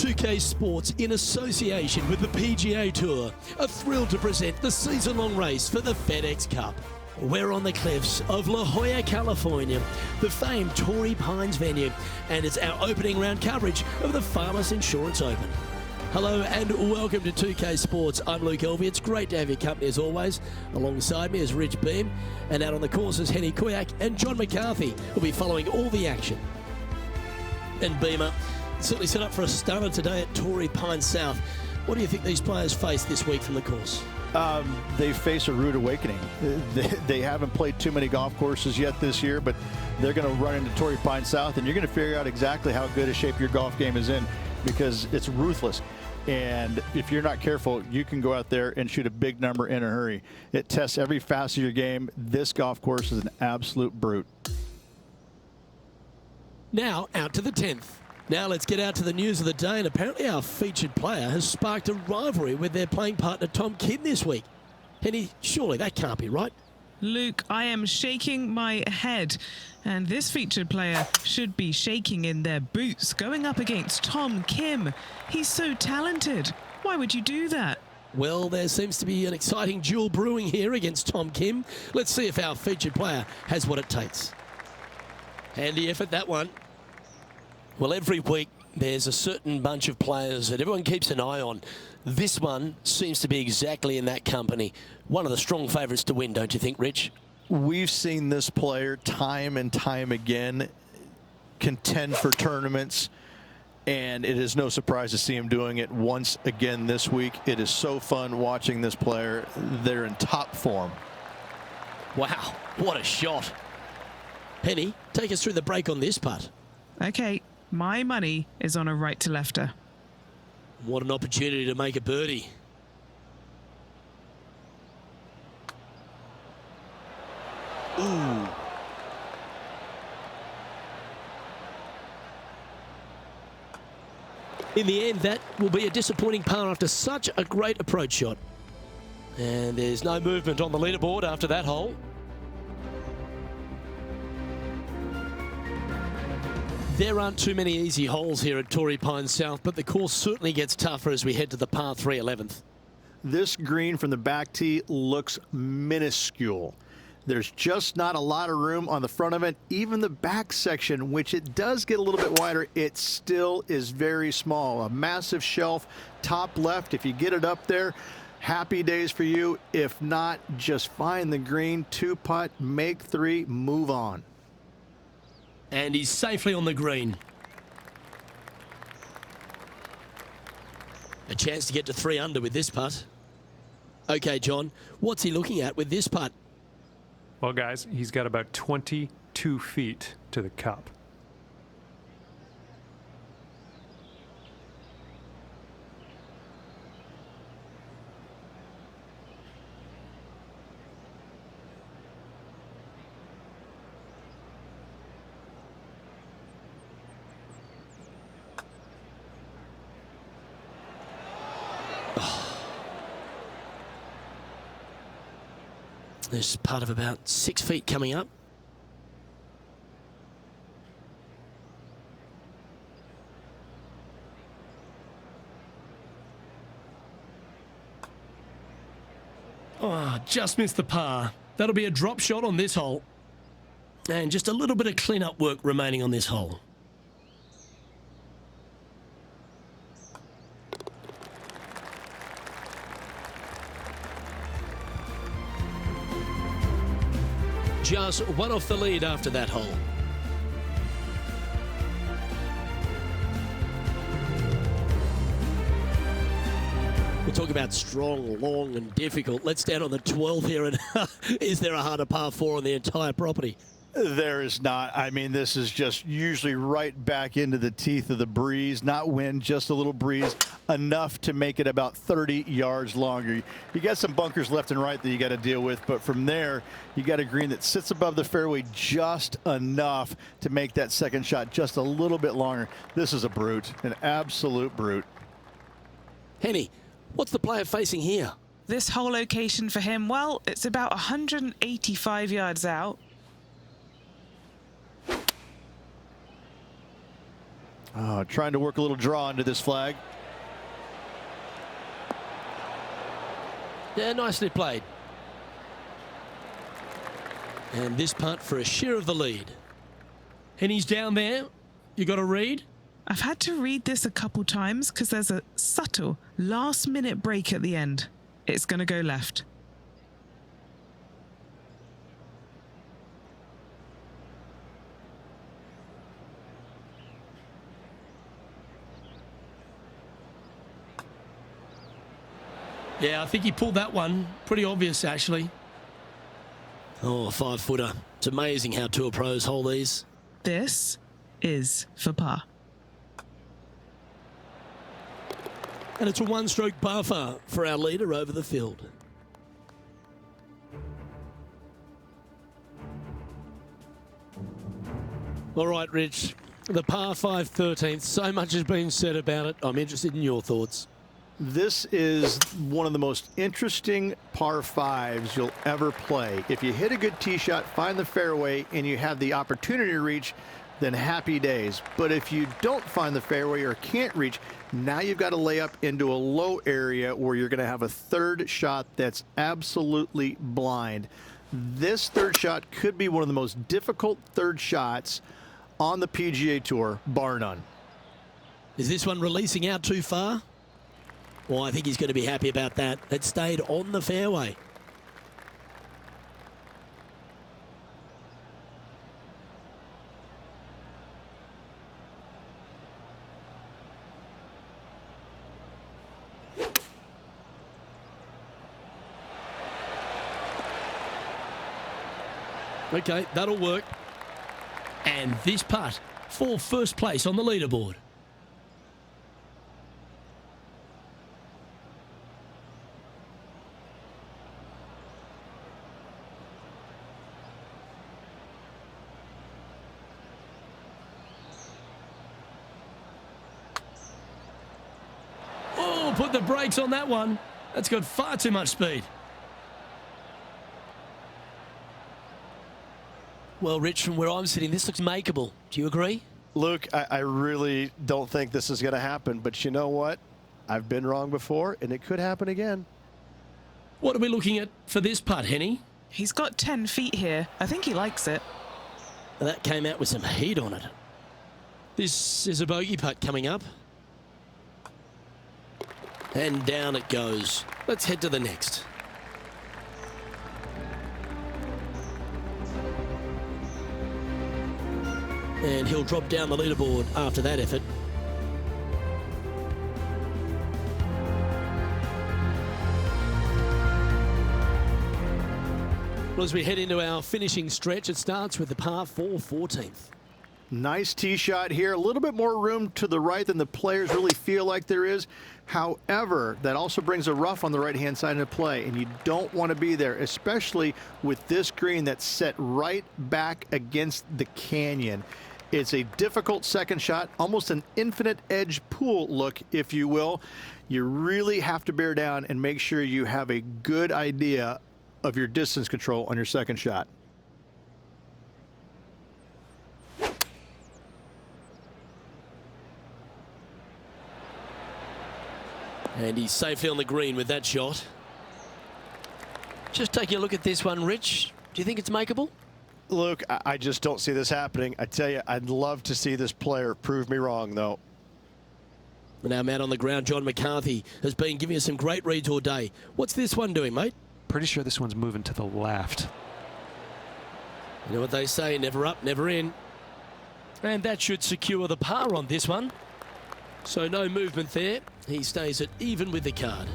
2K Sports, in association with the PGA Tour, are thrilled to present the season-long race for the FedEx Cup. We're on the cliffs of La Jolla, California, the famed Torrey Pines venue, and it's our opening round coverage of the Farmers Insurance Open. Hello and welcome to 2K Sports. I'm Luke Elvey. It's great to have your company as always. Alongside me is Rich Beam, and out on the courses, Henny Kuyak and John McCarthy will be following all the action. And Beamer, certainly set up for a stunner today at Torrey Pines South. What do you think these players face this week from the course? They face a rude awakening. They haven't played too many golf courses yet this year, but they're going to run into Torrey Pines South, and you're going to figure out exactly how good a shape your golf game is in, because it's ruthless. And if you're not careful, you can go out there and shoot a big number in a hurry. It tests every facet of your game. This golf course is an absolute brute. Now out to the 10th. Now let's get out to the news of the day, and apparently our featured player has sparked a rivalry with their playing partner Tom Kim this week. Henny, surely that can't be right. Luke, I am shaking my head, and this featured player should be shaking in their boots going up against Tom Kim. He's so talented. Why would you do that? Well, there seems to be an exciting duel brewing here against Tom Kim. Let's see if our featured player has what it takes. Handy effort, that one. Well, every week there's a certain bunch of players that everyone keeps an eye on. This one seems to be exactly in that company. One of the strong favourites to win, don't you think, Rich? We've seen this player time and time again contend for tournaments, and it is no surprise to see him doing it once again this week. It is so fun watching this player. They're in top form. Wow, what a shot. Penny, take us through the break on this putt. Okay, my money is on a right-to-lefter. What an opportunity to make a birdie. Ooh. In the end, that will be a disappointing par after such a great approach shot. And there's no movement on the leaderboard after that hole. There aren't too many easy holes here at Torrey Pines South, but the course certainly gets tougher as we head to the par 3 11th. This green from the back tee looks minuscule. There's just not a lot of room on the front of it. Even the back section, which it does get a little bit wider, it still is very small. A massive shelf, top left. If you get it up there, happy days for you. If not, just find the green, 2-putt, make 3, move on. And he's safely on the green. A chance to get to 3 under with this putt. Okay, John, what's he looking at with this putt? Well, guys, he's got about 22 feet to the cup. There's part of about 6 feet coming up. Oh, just missed the par. That'll be a drop shot on this hole. And just a little bit of clean-up work remaining on this hole. Just one off the lead after that hole. We'll talk about strong, long and difficult. Let's stand on the 12th here. And is there a harder par 4 on the entire property? There is not. I mean, this is just usually right back into the teeth of the breeze. Not wind, just a little breeze. Enough to make it about 30 yards longer. You got some bunkers left and right that you got to deal with, but from there, you got a green that sits above the fairway just enough to make that second shot just a little bit longer. This is a brute, an absolute brute. Henny, what's the player facing here? This whole location for him, well, it's about 185 yards out. Trying to work a little draw into this flag. Yeah, nicely played. And this putt for a share of the lead. And he's down there. You got to read? I've had to read this a couple times because there's a subtle last-minute break at the end. It's going to go left. Yeah, I think he pulled that one. Pretty obvious, actually. Oh, a 5-footer. It's amazing how tour pros hold these. This is for par. And it's a one-stroke buffer for our leader over the field. All right, Rich. The par 5 13th. So much has been said about it. I'm interested in your thoughts. This is one of the most interesting par 5s you'll ever play. If you hit a good tee shot, find the fairway, and you have the opportunity to reach, then happy days. But if you don't find the fairway or can't reach, now you've got to lay up into a low area where you're going to have a third shot that's absolutely blind. This third shot could be one of the most difficult third shots on the PGA Tour, bar none. Is this one releasing out too far? Well, I think he's going to be happy about that. It stayed on the fairway. Okay, that'll work. And this putt for first place on the leaderboard. Oh, put the brakes on that one. That's got far too much speed. Well, Rich, from where I'm sitting, this looks makeable. Do you agree? Luke, I really don't think this is going to happen, but you know what? I've been wrong before, and it could happen again. What are we looking at for this putt, Henny? He's got 10 feet here. I think he likes it. That came out with some heat on it. This is a bogey putt coming up. And down it goes. Let's head to the next. And he'll drop down the leaderboard after that effort. Well, as we head into our finishing stretch, it starts with the par 4 14th. Nice tee shot here. A little bit more room to the right than the players really feel like there is. However, that also brings a rough on the right-hand side into play, and you don't want to be there, especially with this green that's set right back against the canyon. It's a difficult second shot, almost an infinite edge pool look, if you will. You really have to bear down and make sure you have a good idea of your distance control on your second shot. And he's safely on the green with that shot. Just taking a look at this one, Rich. Do you think it's makeable? Luke, I just don't see this happening. I tell you, I'd love to see this player prove me wrong, though. And our man on the ground, John McCarthy, has been giving us some great reads all day. What's this one doing, mate? Pretty sure this one's moving to the left. You know what they say, never up, never in. And that should secure the par on this one. So no movement there. He stays at even with the card.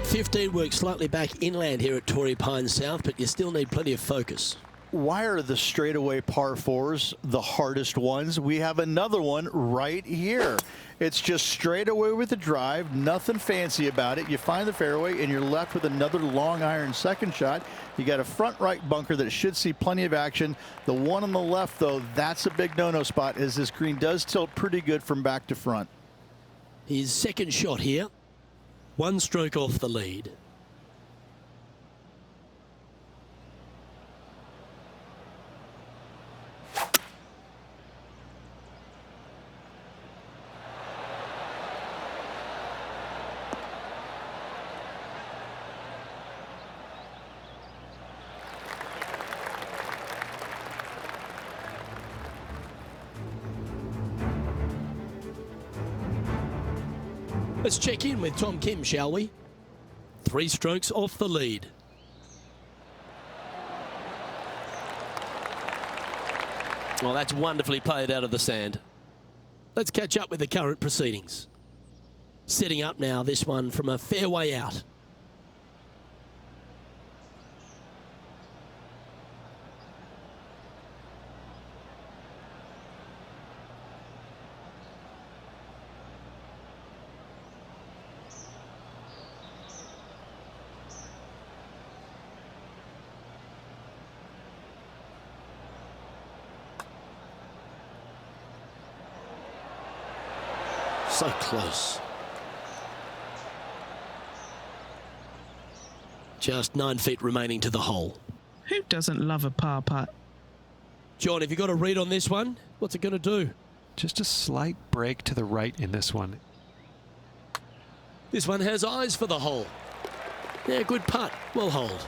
$15 works slightly back inland here at Torrey Pines South, but you still need plenty of focus. Why are the straightaway par 4s the hardest ones? We have another one right here. It's just straight away with the drive, nothing fancy about it. You find the fairway and you're left with another long iron second shot. You got a front right bunker that should see plenty of action. The one on the left, though, that's a big no-no spot, as this green does tilt pretty good from back to front. His second shot here, one stroke off the lead. Let's check in with Tom Kim, shall we? 3 strokes off the lead. Well, that's wonderfully played out of the sand. Let's catch up with the current proceedings. Setting up now, this one from a fairway out. So close. Just 9 feet remaining to the hole. Who doesn't love a par putt? John, have you got a read on this one? What's it going to do? Just a slight break to the right in this one. This one has eyes for the hole. Yeah, good putt. Well hold.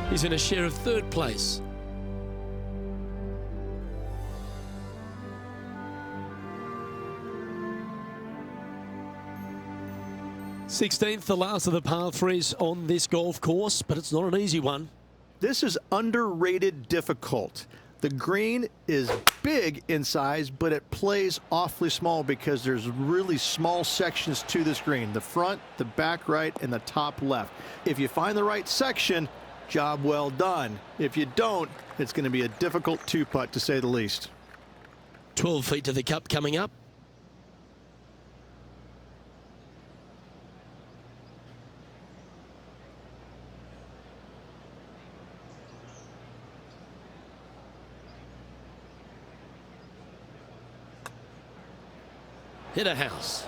He's in a share of 3rd place. Sixteenth, the last of the par 3s on this golf course, but it's not an easy one. This is underrated difficult. The green is big in size, but it plays awfully small because there's really small sections to this green. The front, the back right, and the top left. If you find the right section, job well done. If you don't, it's going to be a difficult 2-putt to say the least. 12 feet to the cup coming up. Hit a house.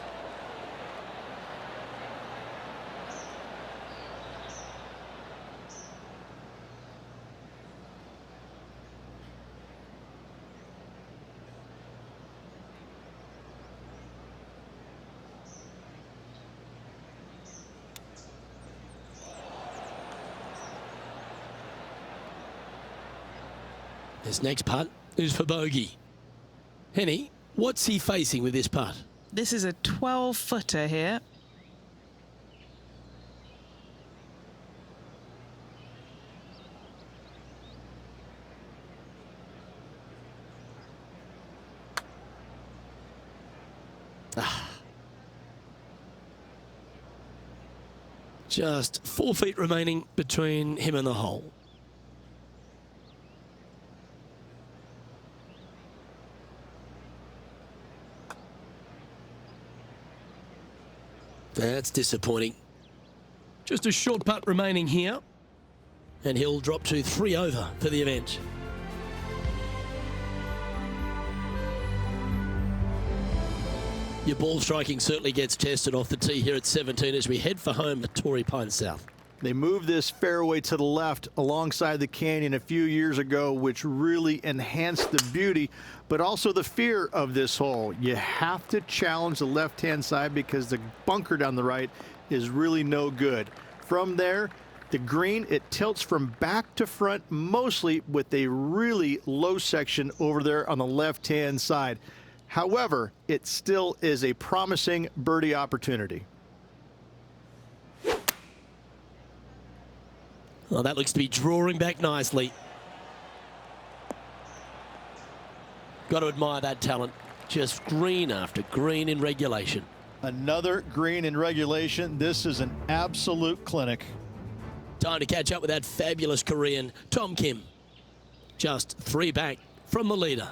This next putt is for bogey. Henny, what's he facing with this putt? This is a 12-footer here. Just 4 feet remaining between him and the hole. That's disappointing. Just a short putt remaining here. And he'll drop to 3 over for the event. Your ball striking certainly gets tested off the tee here at 17 as we head for home at Torrey Pines South. They moved this fairway to the left alongside the canyon a few years ago, which really enhanced the beauty, but also the fear of this hole. You have to challenge the left-hand side because the bunker down the right is really no good. From there, the green, it tilts from back to front mostly with a really low section over there on the left-hand side. However, it still is a promising birdie opportunity. Well, that looks to be drawing back nicely. Got to admire that talent. Just green after green in regulation. Another green in regulation. This is an absolute clinic. Time to catch up with that fabulous Korean, Tom Kim. Just 3 back from the leader.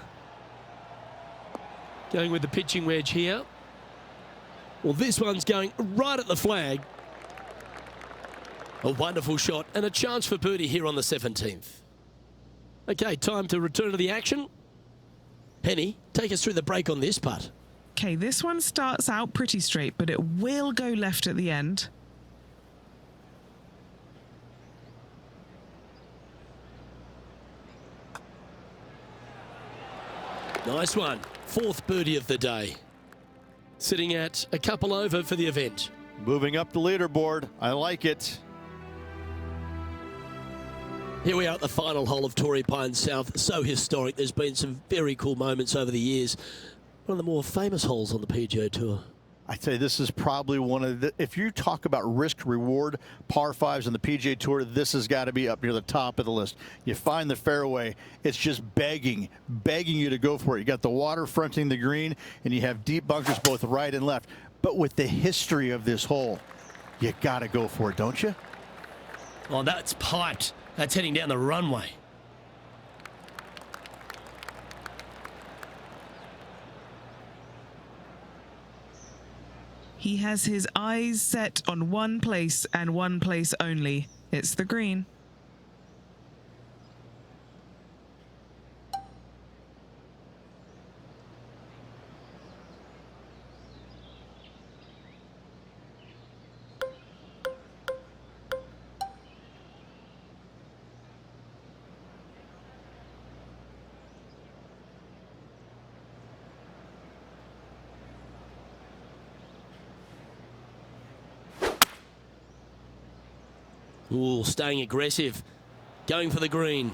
Going with the pitching wedge here. Well, this one's going right at the flag. A wonderful shot and a chance for birdie here on the 17th. Okay, time to return to the action. Penny, take us through the break on this putt. Okay, this one starts out pretty straight, but it will go left at the end. Nice one. 4th birdie of the day. Sitting at a couple over for the event. Moving up the leaderboard. I like it. Here we are at the final hole of Torrey Pines South. So historic. There's been some very cool moments over the years. One of the more famous holes on the PGA Tour. I'd say this is probably one of the, if you talk about risk-reward par fives on the PGA Tour, this has got to be up near the top of the list. You find the fairway, it's just begging you to go for it. You got the water fronting the green, and you have deep bunkers both right and left. But with the history of this hole, you got to go for it, don't you? Oh, that's piped. That's heading down the runway. He has his eyes set on one place and one place only. It's the green. Ooh, staying aggressive. Going for the green.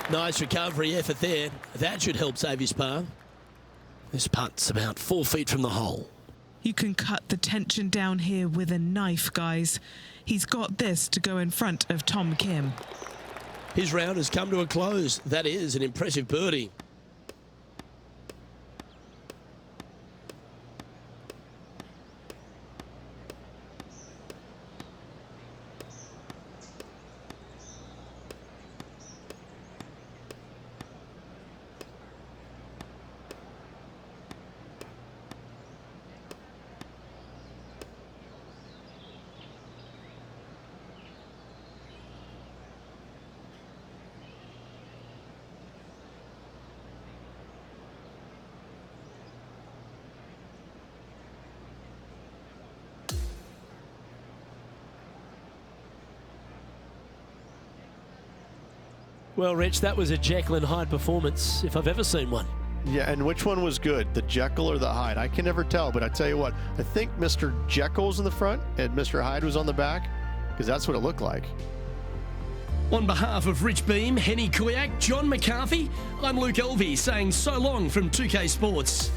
Nice recovery effort there. That should help save his par. This putt's about 4 feet from the hole. You can cut the tension down here with a knife, guys. He's got this to go in front of Tom Kim. His round has come to a close. That is an impressive birdie. Well, Rich, that was a Jekyll and Hyde performance, if I've ever seen one. Yeah, and which one was good, the Jekyll or the Hyde? I can never tell, but I tell you what, I think Mr. Jekyll was in the front and Mr. Hyde was on the back, because that's what it looked like. On behalf of Rich Beam, Henny Kuyak, John McCarthy, I'm Luke Elvey saying so long from 2K Sports.